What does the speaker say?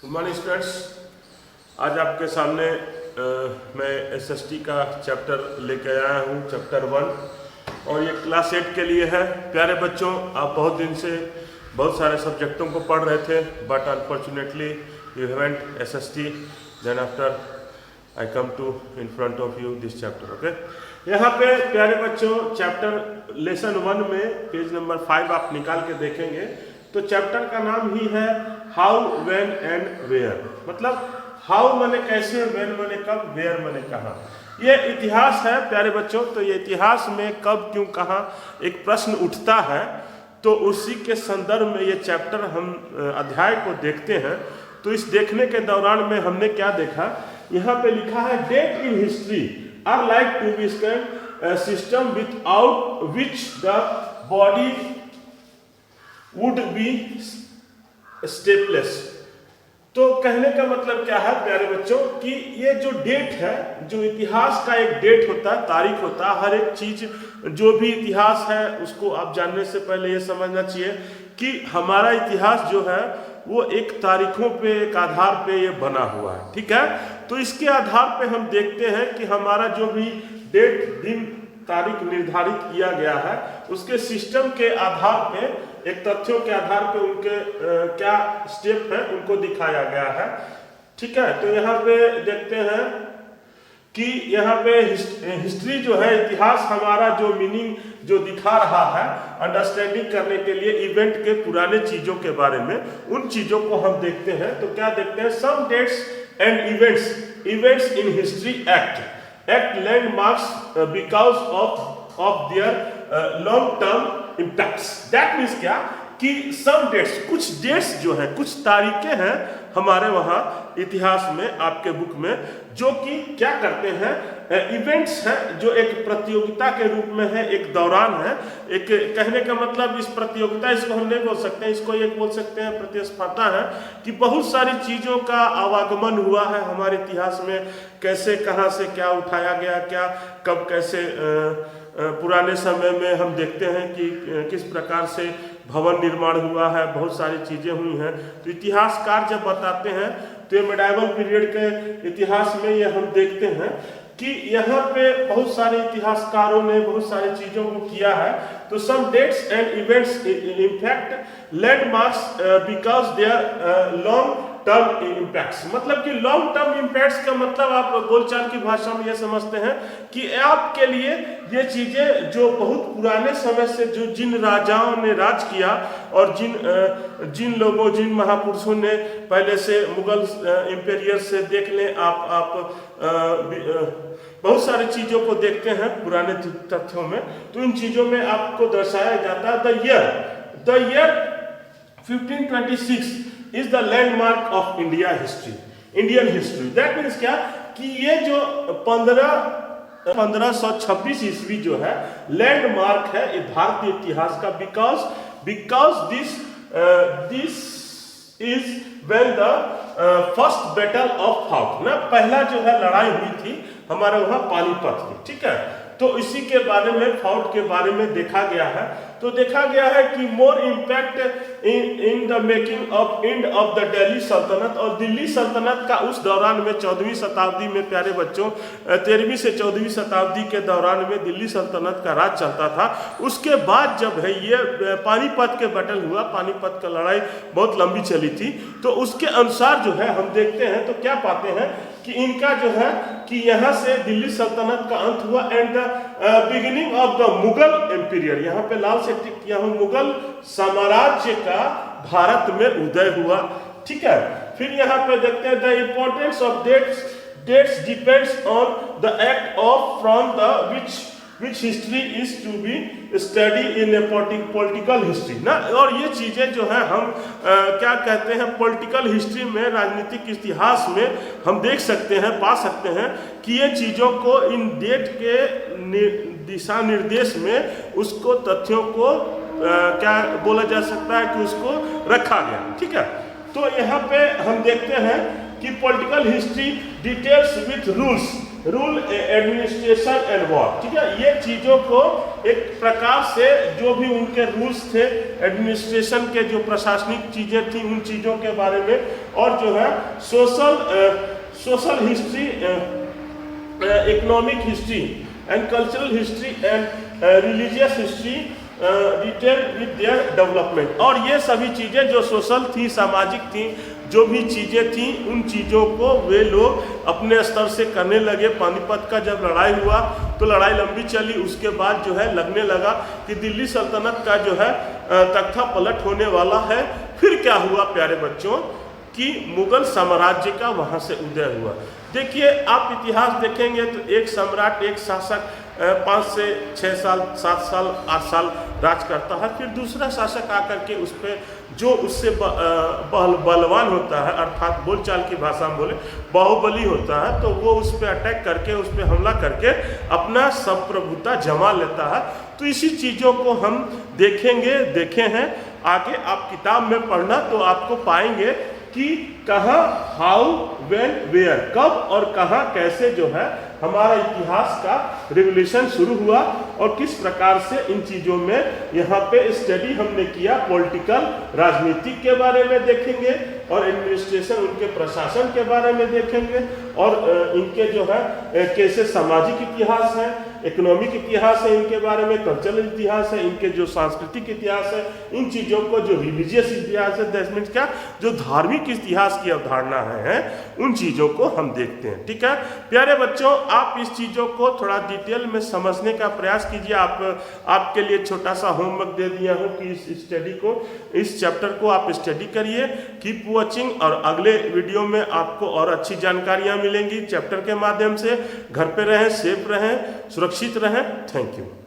Good morning students. आज आपके सामने मैं एसएसटी का चैप्टर लेके आया हूँ, चैप्टर 1, और ये क्लास 8 के लिए है। प्यारे बच्चों, आप बहुत दिन से बहुत सारे सब्जेक्टों को पढ़ रहे थे, but unfortunately you haven't SST. Then after I come to in front of you this chapter. Okay, यहाँ पे प्यारे बच्चों चैप्टर लेसन 1 में पेज नंबर 5 आप निकाल के देखेंगे तो चैप्टर का नाम ही है हाउ, वेन एंड वेयर। मतलब हाउ माने कैसे, वेन माने कब, वेयर माने कहाँ। ये इतिहास है प्यारे बच्चों। तो ये इतिहास में कब, क्यों, कहाँ एक प्रश्न उठता है, तो उसी के संदर्भ में ये चैप्टर हम अध्याय को देखते हैं। तो इस देखने के दौरान में हमने क्या देखा, यहाँ पे लिखा है date in history are like to be scan system without which the body would be stepless. तो कहने का मतलब क्या है प्यारे बच्चों कि ये जो डेट है, जो इतिहास का एक डेट होता है, तारीख होता है। हर एक चीज जो भी इतिहास है उसको आप जानने से पहले ये समझना चाहिए कि हमारा इतिहास जो है वो एक तारीखों पे, एक आधार पे ये बना हुआ है। ठीक है, तो इसके आधार पे हम देखते हैं कि हमारा जो भी डेट, दिन, तारीख निर्धारित किया गया है उसके सिस्टम के आधार पे, एक तथ्यों के आधार पे उनके क्या स्टेप है उनको दिखाया गया है। ठीक है, तो यहाँ पे देखते हैं कि यहाँ पे हिस्ट्री जो है, इतिहास हमारा जो मीनिंग जो दिखा रहा है अंडरस्टैंडिंग करने के लिए इवेंट के पुराने चीजों के बारे में, उन चीजों को हम देखते हैं। तो क्या देखते हैं, some dates and events in history act landmarks because of their long term impacts. That means क्या कि सम डेट्स, कुछ डेट्स जो है, कुछ तारीखें हैं हमारे वहाँ इतिहास में, आपके बुक में, जो कि क्या करते हैं, इवेंट्स हैं जो एक प्रतियोगिता के रूप में है, एक दौरान है। एक कहने का मतलब इस प्रतियोगिता, इसको हम नहीं बोल सकते, इसको एक बोल सकते हैं प्रतिस्पर्धा है कि बहुत सारी चीज़ों का आवागमन हुआ है हमारे इतिहास में। कैसे, कहाँ से क्या उठाया गया, क्या कब कैसे पुराने समय में हम देखते हैं कि किस प्रकार से भवन निर्माण हुआ है, बहुत सारी चीज़ें हुई हैं। तो इतिहासकार जब बताते हैं तो ये मेडाइवल पीरियड के इतिहास में ये हम देखते हैं कि यहाँ पे बहुत सारे इतिहासकारों ने बहुत सारी चीज़ों को किया है। तो some dates and events in fact landmarks because their long term impacts. मतलब कि लॉन्ग टर्म इम्पैक्ट्स का मतलब आप बोलचाल की भाषा में ये समझते हैं कि आपके लिए ये चीज़ें जो बहुत पुराने समय से, जो जिन राजाओं ने राज किया और जिन लोगों, जिन महापुरुषों ने पहले से मुगल इंपेरियर से देख लें आप बहुत सारी चीज़ों को देखते हैं पुराने तथ्यों में। तो इन चीज़ों में आपको दर्शाया जाता है the year 1526 is the landmark of Indian history. That means क्या कि ये जो 1526 ईस्वी जो है लैंडमार्क है भारतीय इतिहास का, because this is when the first battle of fought ना, पहला जो है लड़ाई हुई थी हमारे वहाँ पानीपत की। ठीक है, तो इसी के बारे में, फाउट के बारे में देखा गया है। तो देखा गया है कि more impact in the making of end of the Delhi सल्तनत। और दिल्ली सल्तनत का उस दौरान में 14वीं शताब्दी में प्यारे बच्चों, 13वीं से 14वीं शताब्दी के दौरान में दिल्ली सल्तनत का राज चलता था। उसके बाद जब है ये पानीपत के बैटल हुआ, पानीपत का लड़ाई बहुत लंबी चली थी, तो उसके अनुसार जो है हम देखते हैं तो क्या पाते हैं कि इनका जो है कि यहाँ से दिल्ली सल्तनत का अंत हुआ and the beginning of the Mughal empire. यहाँ पे लाल से टिक किया हूँ, मुगल साम्राज्य का भारत में उदय हुआ। ठीक है, फिर यहाँ पे देखते हैं the importance of dates depends on the act of from the which history is to be studied in a political history ना। और ये चीज़ें जो है हम क्या कहते हैं, पॉलिटिकल हिस्ट्री में, राजनीतिक इतिहास में हम देख सकते हैं, पा सकते हैं कि ये चीज़ों को इन डेट के दिशा निर्देश में उसको तथ्यों को क्या बोला जा सकता है कि उसको रखा गया। ठीक है, तो यहाँ पे हम देखते हैं कि political history details with rules rule, administration and war. ठीक है, ये चीजों को एक प्रकार से जो भी उनके रूल्स थे, एडमिनिस्ट्रेशन के जो प्रशासनिक चीजें थी उन चीजों के बारे में, और जो है social history, economic history and cultural history and religious history detail with their development. और ये सभी चीज़ें जो सोशल थी, सामाजिक थी, जो भी चीज़ें थी, उन चीज़ों को वे लोग अपने स्तर से करने लगे। पानीपत का जब लड़ाई हुआ तो लड़ाई लंबी चली, उसके बाद जो है लगने लगा कि दिल्ली सल्तनत का जो है तख्ता पलट होने वाला है। फिर क्या हुआ प्यारे बच्चों कि मुगल साम्राज्य का वहाँ से उदय हुआ। देखिए, आप इतिहास देखेंगे तो एक सम्राट, एक शासक 5 से 6 साल, 7 साल, 8 साल राज करता है, फिर दूसरा शासक आकर के उस पर जो उससे बलवान होता है, अर्थात बोलचाल की भाषा में बोले बाहुबली होता है, तो वो उस पर अटैक करके, उस पर हमला करके अपना संप्रभुता जमा लेता है। तो इसी चीज़ों को हम देखे हैं। आगे आप किताब में पढ़ना तो आपको पाएंगे कि कहाँ, हाउ, व्हेन, वेयर, कब और कहाँ कैसे जो है हमारा इतिहास का रिवोल्यूशन शुरू हुआ, और किस प्रकार से इन चीज़ों में यहाँ पे स्टडी हमने किया। पॉलिटिकल, राजनीति के बारे में देखेंगे, और एडमिनिस्ट्रेशन, उनके प्रशासन के बारे में देखेंगे, और इनके जो है कैसे सामाजिक इतिहास है, इकोनॉमिक इतिहास है इनके बारे में, कल्चरल इतिहास है, इनके जो सांस्कृतिक इतिहास है, इन चीज़ों को जो रिलीजियस इतिहास है, दैट मीन्स क्या, जो धार्मिक इतिहास की अवधारणा है, उन चीज़ों को हम देखते हैं। ठीक है प्यारे बच्चों, आप इस चीज़ों को थोड़ा डिटेल में समझने का प्रयास कीजिए। आपके लिए छोटा सा होमवर्क दे दिया हूँ कि इस चैप्टर को आप स्टडी करिए। कीप वॉचिंग, और अगले वीडियो में आपको और अच्छी जानकारियाँ मिलेंगी चैप्टर के माध्यम से। घर पे रहें, सेफ रहें, सुरक्षित रहें। Thank you.